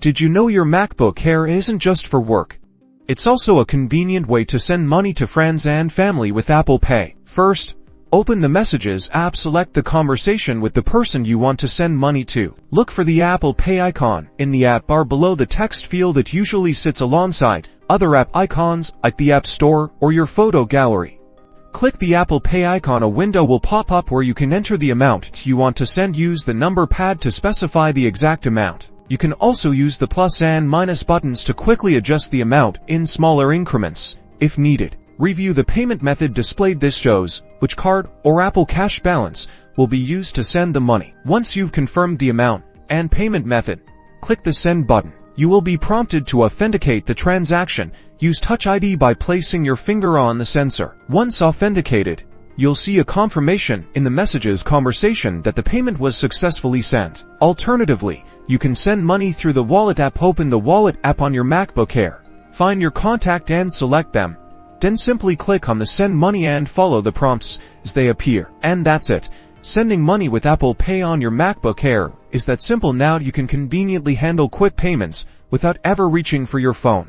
Did you know your MacBook Air isn't just for work? It's also a convenient way to send money to friends and family with Apple Pay. First, open the Messages app, select the conversation with the person you want to send money to. Look for the Apple Pay icon in the app bar below the text field that usually sits alongside other app icons like the App Store or your photo gallery. Click the Apple Pay icon. A window will pop up where you can enter the amount you want to send. Use the number pad to specify the exact amount. You can also use the plus and minus buttons to quickly adjust the amount in smaller increments if needed. Review the payment method displayed. This shows which card or Apple Cash balance will be used to send the money. Once you've confirmed the amount and payment method, click the Send button. You will be prompted to authenticate the transaction. Use Touch ID by placing your finger on the sensor. Once authenticated, you'll see a confirmation in the Messages conversation that the payment was successfully sent. Alternatively, you can send money through the Wallet app. Open the Wallet app on your MacBook Air. Find your contact and select them. Then simply click on the Send Money and follow the prompts as they appear. And that's it. Sending money with Apple Pay on your MacBook Air is that simple. Now you can conveniently handle quick payments without ever reaching for your phone.